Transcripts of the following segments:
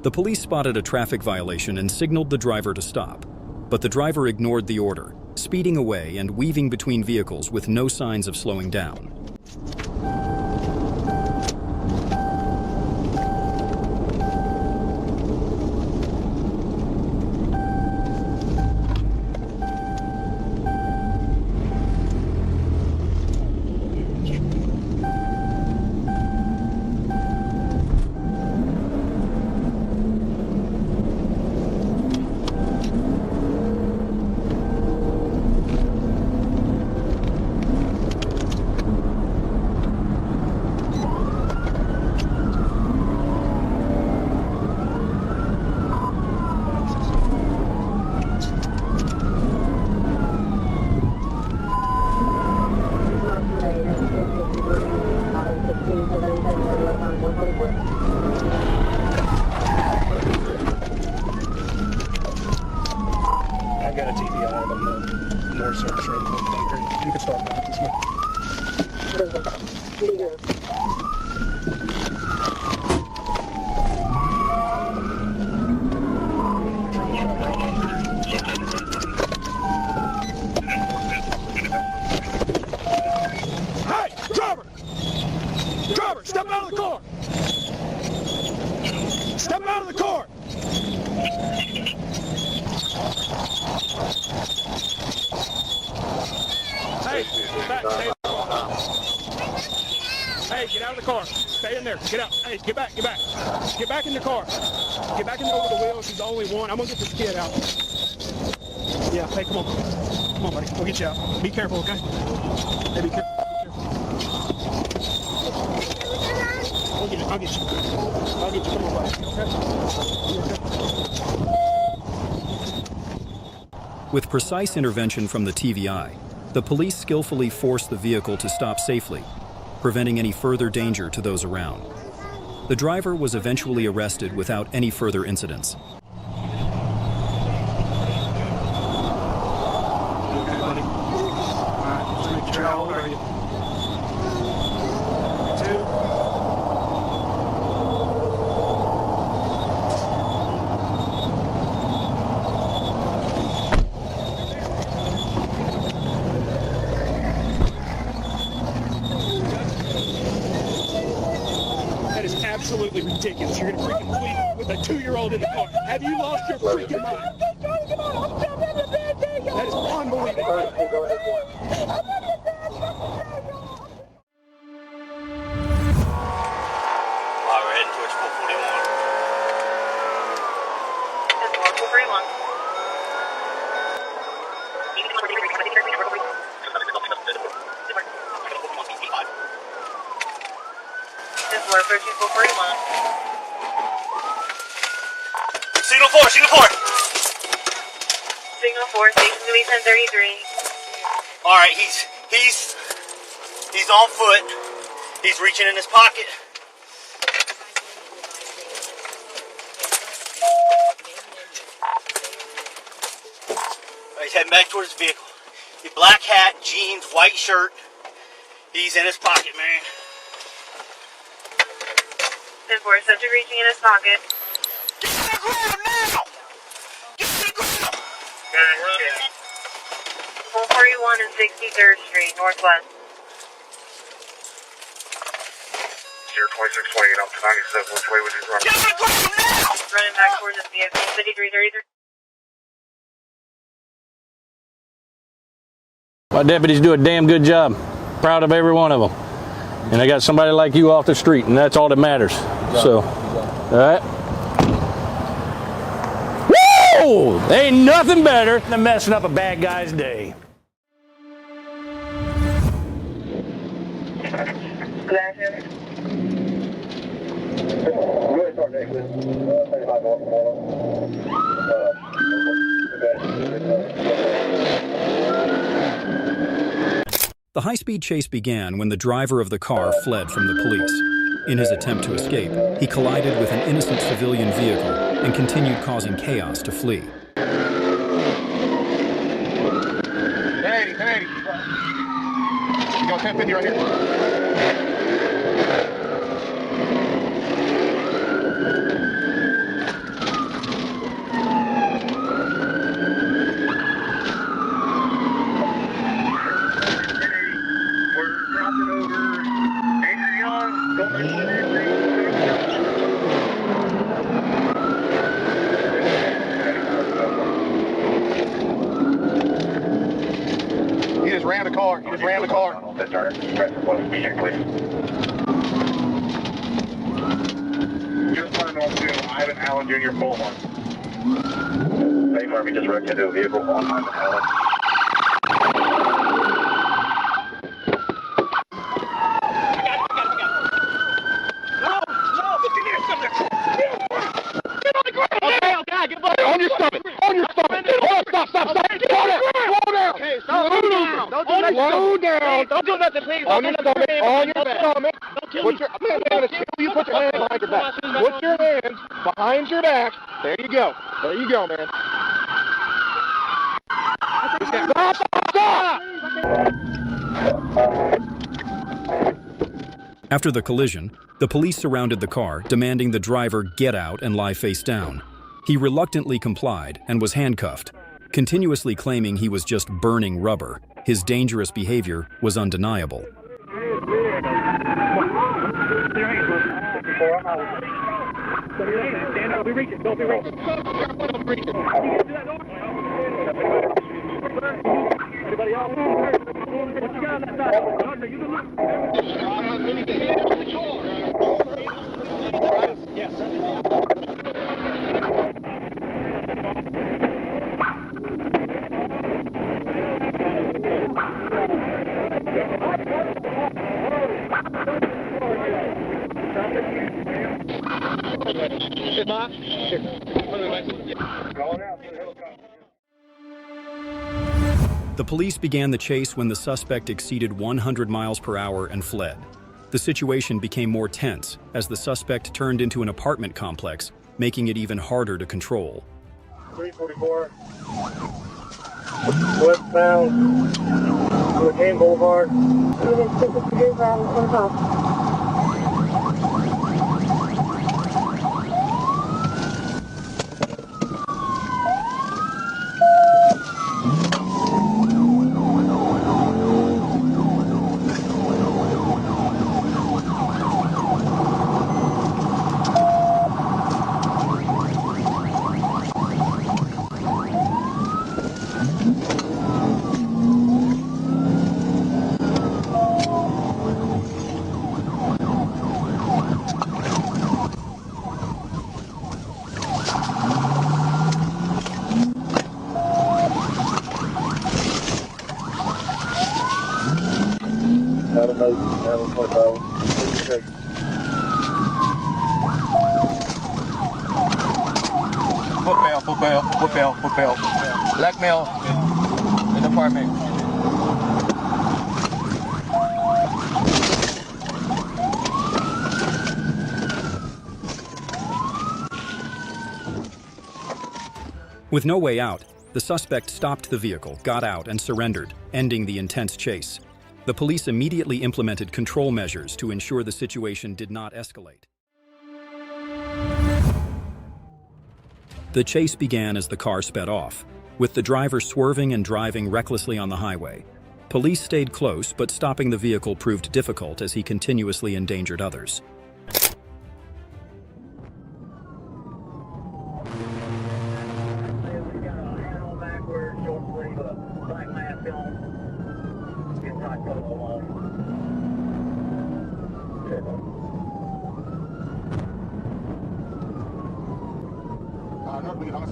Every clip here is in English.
The police spotted a traffic violation and signaled the driver to stop. But the driver ignored the order, speeding away and weaving between vehicles with no signs of slowing down. I've got a TVI on the more surface rate than the You can start back this way. Hey, driver! Driver, step out of the car! Step out of the car! Hey, back, stay. Hey, get out of the car. Stay in there. Get out. Hey, get back, get back. Get back in the car. Get back in over the wheel. She's the only one. I'm gonna get this kid out. Yeah, hey, come on. Come on, buddy. We'll get you out. Be careful, okay? Hey, be careful. I'll get you. I'll get you. I'll get you. Come on, buddy. Okay? With precise intervention from the TVI, the police skillfully forced the vehicle to stop safely, preventing any further danger to those around. The driver was eventually arrested without any further incidents. Okay, buddy. All right, let's make sure. How old are you? 2? Absolutely ridiculous. You're gonna freaking flee with a 2-year-old in the car. Have you lost your freaking mind? That is unbelievable. We're heading towards 441. That's 441. This is 441. Signal 4, signal 4. Signal 4, station to be 1033. All right, he's on foot. He's reaching in his pocket. He's heading back towards his vehicle. The black hat, jeans, white shirt. He's in his pocket, man. 10-4, subject reaching in his pocket. Get to the ground now! Get to the ground! 441 and 63rd Street, Northwest. 2628 up to 97, which way would you run? Get to the ground now! Running back towards his vehicle, 5333. My deputies do a damn good job. Proud of every one of them. And I got somebody like you off the street, and that's all that matters. So, all right. Woo! Ain't nothing better than messing up a bad guy's day. The high-speed chase began when the driver of the car fled from the police. In his attempt to escape, he collided with an innocent civilian vehicle and continued causing chaos to flee. Hey, hey. You got 1050 right here. Turner. Press one immediate, please. Just turn on to Ivan Allen Jr. Bullhorn. Bay Murphy just wrecked into a vehicle on Ivan Allen. On your stomach! On your stomach! Hold on, stop! Slow down! Slow down! Okay, slow down! Don't do nothing! Slow down! Don't do nothing, please! On your stomach! On your stomach! Put your you put your hands behind your back. Put your hands behind your back. There you go. There you go, man. Stop! Stop! After the collision, the police surrounded the car, demanding the driver get out and lie face down. He reluctantly complied and was handcuffed, continuously claiming he was just burning rubber. His dangerous behavior was undeniable. The police began the chase when the suspect exceeded 100 miles per hour and fled. The situation became more tense as the suspect turned into an apartment complex, making it even harder to control. 344. Westbound. Hurricane Boulevard. Foot bail. Black male in the apartment. With no way out, the suspect stopped the vehicle, got out, and surrendered, ending the intense chase. The police immediately implemented control measures to ensure the situation did not escalate. The chase began as the car sped off, with the driver swerving and driving recklessly on the highway. Police stayed close, but stopping the vehicle proved difficult as he continuously endangered others.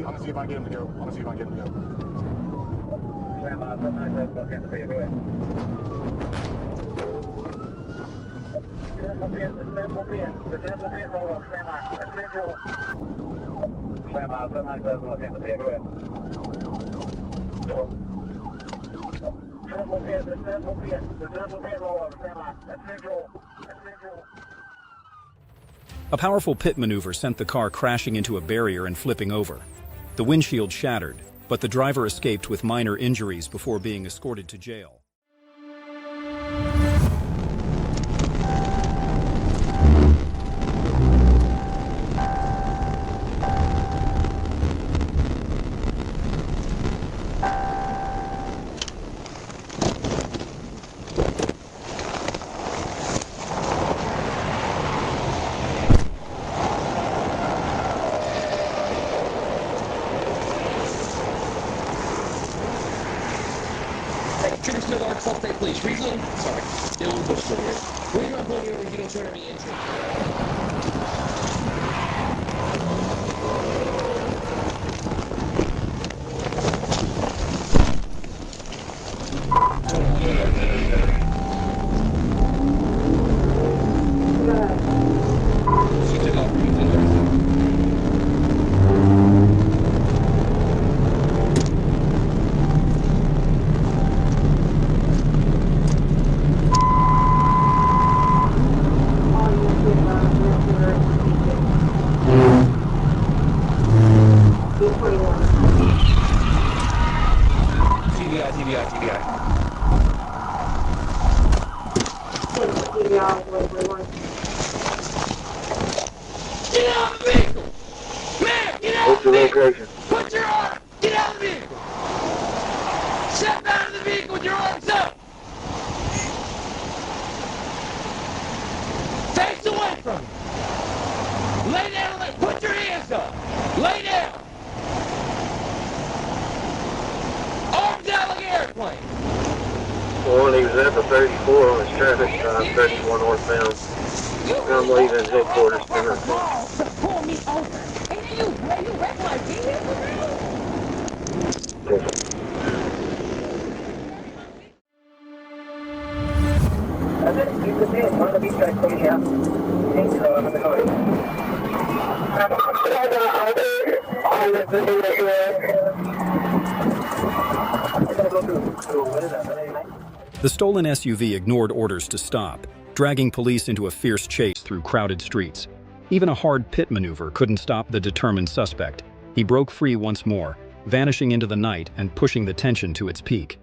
I'm gonna see if I can get him to go. I'm gonna see if I can get him to go. A powerful pit maneuver sent the car crashing into a barrier and flipping over. The windshield shattered, but the driver escaped with minor injuries before being escorted to jail. push trigger. We're gonna pull you over. You don't show any entry. Put your arm! Get out of the vehicle! Step out of the vehicle with your arms up! Face away from me! Lay down, put your hands up! Lay down! Arms out like an airplane! One example 34 on his traffic stop, 34 northbound. I'm leaving headquarters. Pull me over! Hey, you wreck my vehicle, man! The stolen SUV ignored orders to stop, dragging police into a fierce chase through crowded streets. Even a hard pit maneuver couldn't stop the determined suspect. He broke free once more, vanishing into the night and pushing the tension to its peak.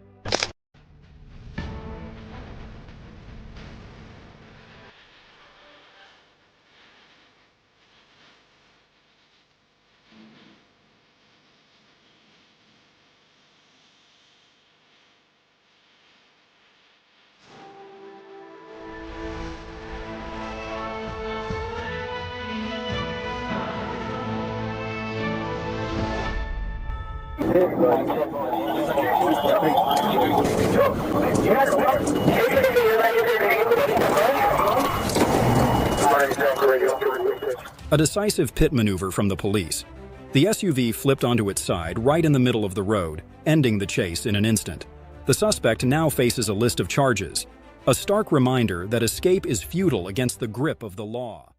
A decisive pit maneuver from the police. The SUV flipped onto its side right in the middle of the road, ending the chase in an instant. The suspect now faces a list of charges, a stark reminder that escape is futile against the grip of the law.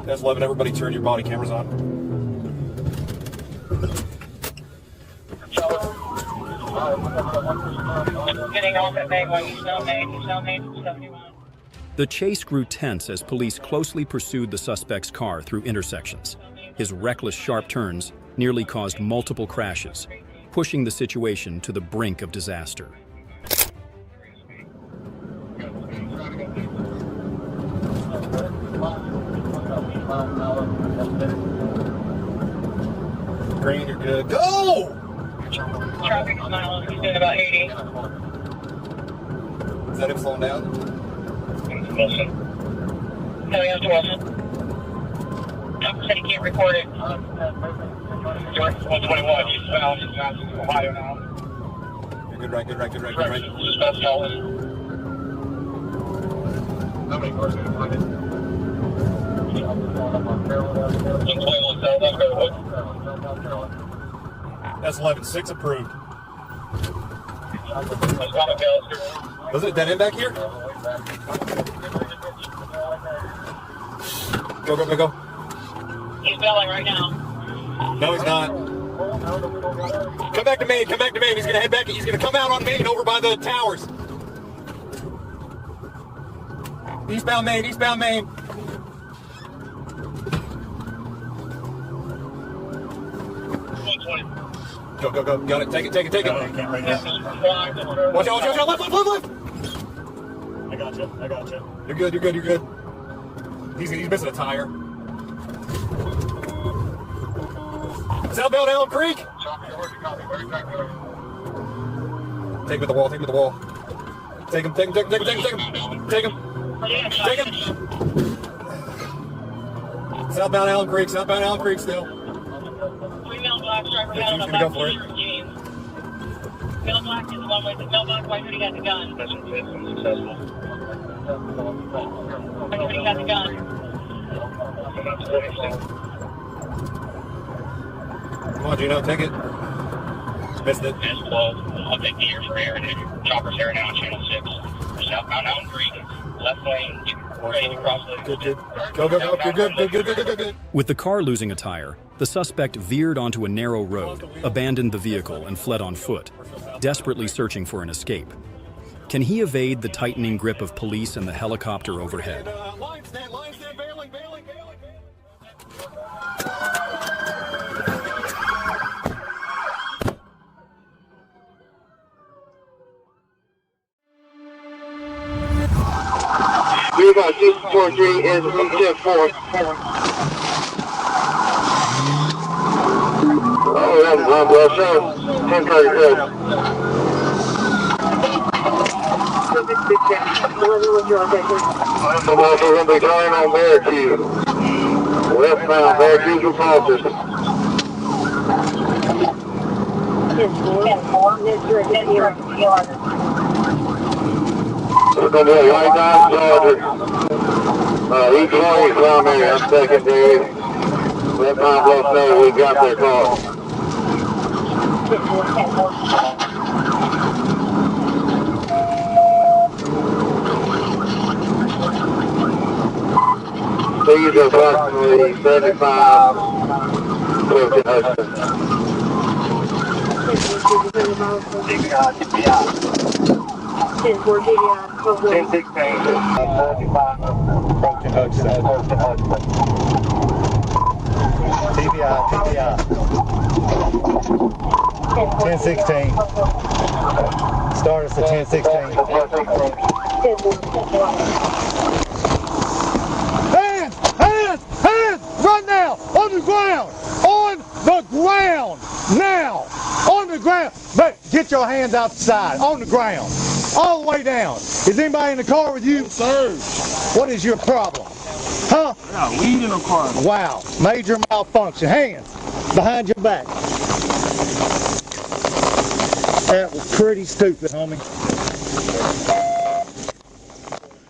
That's 11, everybody turn your body cameras on. Getting off at Bay 1, you smell me, 71. The chase grew tense as police closely pursued the suspect's car through intersections. His reckless sharp turns nearly caused multiple crashes, pushing the situation to the brink of disaster. Green, you're good. Go! Traffic is miles, he's doing about 80. Is that him slowing down? Wilson. No, he has to Wilson. Doctor said he can't record it. 121, she's found in Ohio now. You're good right. Just about solid. How many cars did you find it? That's 11-6 approved. Was it dead end back here? Go. He's belling right now. No, he's not. Come back to Maine. He's gonna head back. He's gonna come out on Maine over by the towers. Eastbound Maine. Go. Got it. Take it. Watch out. Left. I gotcha. You're good. He's missing a tire. Southbound Elm Creek. Take him to the wall. Take him. Southbound Allen Creek still. Female black striper He's gonna go for it. black is the one with the mailbox. Why did he got the gun? That's successful. Why did he got the gun? Come on, Gino, take it. Missed it. It's 12. I'll take the ear for air and chopper's air now on channel 6. Southbound Mountain Creek. Left lane. Ready to cross the... Good. Go. You're good. With the car losing a tire, the suspect veered onto a narrow road, abandoned the vehicle, and fled on foot, desperately searching for an escape. Can he evade the tightening grip of police and the helicopter overhead? Line stand, bailing. We got 643 is 4. Oh, that's one well shot. 1036. I'm also going to be turning on Barracue. Westbound, Barracue's repulses. There's going to be a white dime charger. Each one is primary and secondary. Let my boss know we got their car. Speed approximately 75 close to Hudson. 1016. 75 approaching Hudson. TBI. 1016. Start us at 1016. Hands! Right now! On the ground! Now! On the ground! But get your hands outside. On the ground. All the way down. Is anybody in the car with you? Sir. What is your problem? Huh? Yeah, weed in the car. Wow. Major malfunction. Hands behind your back. That was pretty stupid, homie.